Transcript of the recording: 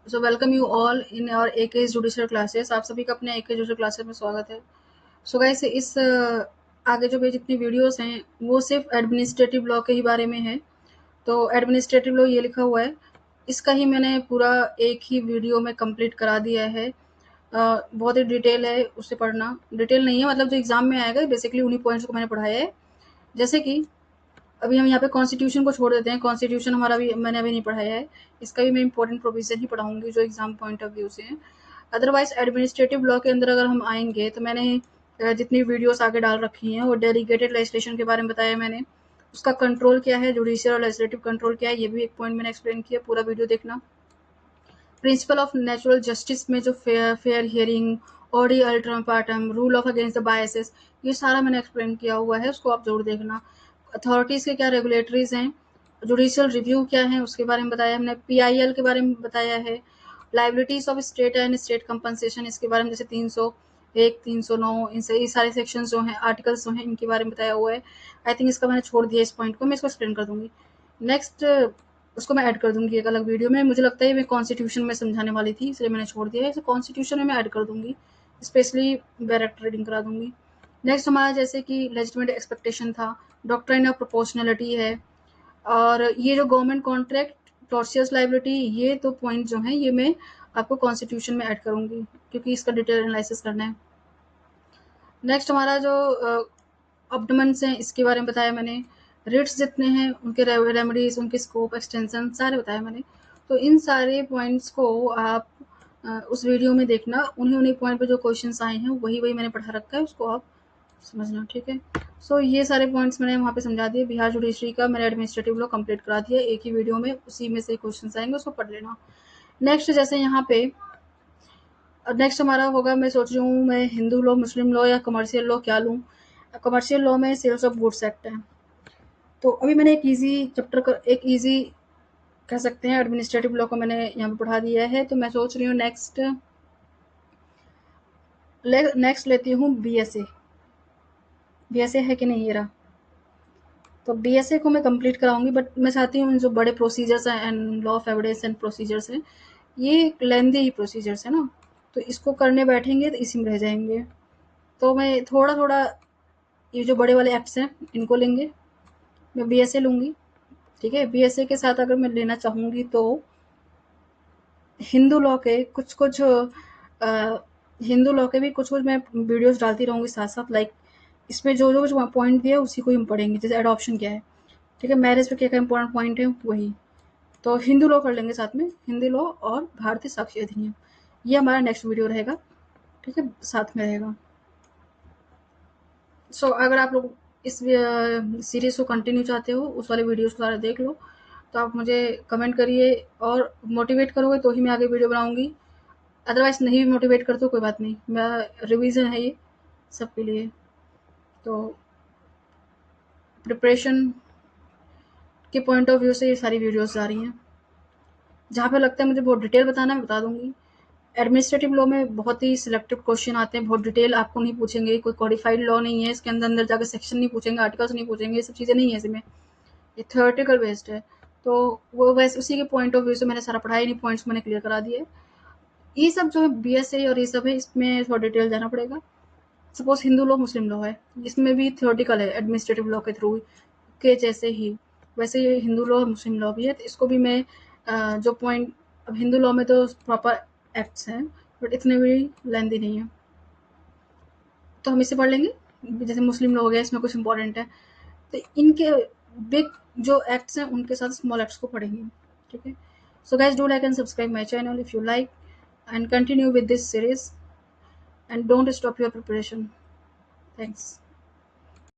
So welcome you all in और AK judicial classes. आप सभी का अपने AK जुडिशियल क्लासेस में स्वागत है। सो गाइस इस आगे जो भी जितनी वीडियोस हैं वो सिर्फ एडमिनिस्ट्रेटिव लॉ के ही बारे में है। तो एडमिनिस्ट्रेटिव लॉ ये लिखा हुआ है, इसका ही मैंने पूरा एक ही वीडियो में कंप्लीट करा दिया है। बहुत ही डिटेल है, उससे पढ़ना डिटेल नहीं है, मतलब जो एग्जाम में आएगा बेसिकली उन्हीं पॉइंट्स को मैंने पढ़ाया है। जैसे कि अभी हम यहाँ पे कॉन्स्टिट्यूशन को छोड़ देते हैं, कॉन्स्टिट्यूशन हमारा भी मैंने अभी नहीं पढ़ाया है, इसका भी मैं इंपॉर्टेंट प्रोविजन ही पढ़ाऊंगी जो एग्जाम पॉइंट ऑफ व्यू से है। अदरवाइज एडमिनिस्ट्रेटिव लॉ के अंदर अगर हम आएंगे तो मैंने जितनी वीडियोस आगे डाल रखी हैं वो डेलीगेटेड लेजिस्लेशन के बारे में बताया मैंने, उसका कंट्रोल क्या है, जुडिशियल और लेजिस्लेटिव कंट्रोल क्या है, ये भी एक पॉइंट मैंने एक्सप्लेन किया, पूरा वीडियो देखना। प्रिंसिपल ऑफ नेचुरल जस्टिस में जो fair hearing, audi alteram partem, rule of against the biases, ये सारा मैंने एक्सप्लेन किया हुआ है, उसको आप जरूर देखना। अथॉरिटीज के क्या रेगुलेटरीज हैं, जुडिशियल रिव्यू क्या है उसके बारे में बताया हमने, PIL के बारे में बताया है, liabilities of state and state compensation इसके बारे में, जैसे 301, 309, इनसे ये सारे सेक्शन जो हैं, आर्टिकल्स जो हैं, इनके बारे में बताया हुआ है। आई थिंक इसका मैंने छोड़ दिया, इस पॉइंट को मैं इसको एक्सप्लेन कर दूंगी नेक्स्ट, उसको मैं ऐड कर दूंगी एक अलग वीडियो में। मुझे लगता है मैं कॉन्स्टिट्यूशन में समझाने वाली थी इसलिए मैंने छोड़ दिया है, इसे कॉन्स्टिट्यूशन में मैं ऐड कर दूंगी, स्पेशली डायरेक्ट रीडिंग करा दूंगी। नेक्स्ट हमारा जैसे कि लेजिटिमेट एक्सपेक्टेशन था, डॉक्ट्रिन ऑफ प्रोपोर्शनलिटी है, और ये जो गवर्नमेंट कॉन्ट्रैक्ट, टॉर्शियस लाइबिलिटी, ये तो पॉइंट जो हैं ये मैं आपको कॉन्स्टिट्यूशन में ऐड करूंगी क्योंकि इसका डिटेल एनालिसिस करना है। नेक्स्ट हमारा जो ऑब्डमेंट्स हैं इसके बारे में बताया मैंने, रिट्स जितने हैं उनके रेमेडीज, उनके स्कोप, एक्सटेंशन सारे बताया मैंने। तो इन सारे पॉइंट्स को आप उस वीडियो में देखना, उन्हीं उन्हीं पॉइंट पे जो क्वेश्चंस आए हैं वही वही मैंने पढ़ा रखा है, उसको आप समझना, ठीक है। सो ये सारे पॉइंट्स मैंने वहाँ पे समझा दिए। बिहार जुडिशरी का मैंने एडमिनिस्ट्रेटिव लॉ कंप्लीट करा दिया एक ही वीडियो में, उसी में से क्वेश्चंस आएंगे, उसको पढ़ लेना। नेक्स्ट जैसे यहाँ पे नेक्स्ट हमारा होगा, मैं सोच रही हूँ मैं हिंदू लॉ, मुस्लिम लॉ या कमर्शियल लॉ क्या लूँ। कमर्शियल लॉ में सेल्स ऑफ गुड्स एक्ट है, तो अभी मैंने एक इजी चैप्टर का, एक इजी कह सकते हैं एडमिनिस्ट्रेटिव लॉ को मैंने यहाँ पे पढ़ा दिया है। तो मैं सोच रही हूँ नेक्स्ट लेती हूँ BSA है कि नहीं ये रहा, तो BSA को मैं कंप्लीट कराऊंगी, बट मैं चाहती हूँ जो बड़े प्रोसीजर्स हैं and law of evidence and procedures हैं, ये लेंदी ही प्रोसीजर्स है ना, तो इसको करने बैठेंगे तो इसी में रह जाएंगे। तो मैं थोड़ा थोड़ा ये जो बड़े वाले एक्ट्स हैं इनको लेंगे, मैं BSA लूंगी, ठीक है। BSA के साथ अगर मैं लेना चाहूंगी तो हिंदू लॉ के कुछ कुछ हिंदू लॉ के भी कुछ कुछ मैं वीडियोस डालती रहूंगी साथ साथ, लाइक इसमें जो जो पॉइंट दिया उसी को हम पढ़ेंगे, जैसे एडॉप्शन क्या है, ठीक है, मैरिज पे क्या क्या इंपॉर्टेंट पॉइंट है वही। तो हिंदू लॉ कर लेंगे साथ में, हिंदी लॉ और भारतीय साक्ष्य अधिनियम, ये हमारा नेक्स्ट वीडियो रहेगा, ठीक है, साथ में रहेगा। सो अगर आप लोग इस सीरीज को कंटिन्यू चाहते हो, उस वाले वीडियोस को सारा देख लो, तो आप मुझे कमेंट करिए और मोटिवेट करोगे तो ही मैं आगे वीडियो बनाऊंगी, अदरवाइज नहीं भी मोटिवेट करते हो कोई बात नहीं, मैं रिवीजन है ये सबके लिए। तो प्रिपरेशन के पॉइंट ऑफ व्यू से ये सारी वीडियोस आ रही हैं, जहाँ पे लगता है मुझे बहुत डिटेल बताना मैं बता दूंगी। एडमिनिस्ट्रेटिव लॉ में बहुत ही सिलेक्टिव क्वेश्चन आते हैं, बहुत डिटेल आपको नहीं पूछेंगे, कोई कॉडिफाइड लॉ नहीं है इसके अंदर अंदर जाकर सेक्शन नहीं पूछेंगे, आर्टिकल्स नहीं पूछेंगे, ये सब चीज़ें नहीं है इसमें, ये थ्योरेटिकल बेस्ड है। तो वो वैसे उसी के पॉइंट ऑफ व्यू से मैंने सारा पढ़ाया, नहीं पॉइंट्स मैंने क्लियर करा दिए। ये सब जो है BSA और ये सब है, इसमें थोड़ा डिटेल जाना पड़ेगा। सपोज हिंदू लॉ, मुस्लिम लॉ है, इसमें भी थ्योरेटिकल है एडमिनिस्ट्रेटिव लॉ के थ्रू के जैसे ही, वैसे ये हिंदू लॉ और मुस्लिम लॉ भी है, तो इसको भी मैं जो पॉइंट, अब हिंदू लॉ में तो प्रॉपर एक्ट्स हैं बट इतने भी लेंदी नहीं है, तो हम इसे पढ़ लेंगे। जैसे मुस्लिम लॉ हो गया, इसमें कुछ इंपॉर्टेंट है, तो इनके बिग जो एक्ट्स हैं उनके साथ स्मॉल एक्ट्स को पढ़ेंगे, ठीक है। So guys do like and subscribe my channel if you like and continue with this series and don't stop your preparation. Thanks.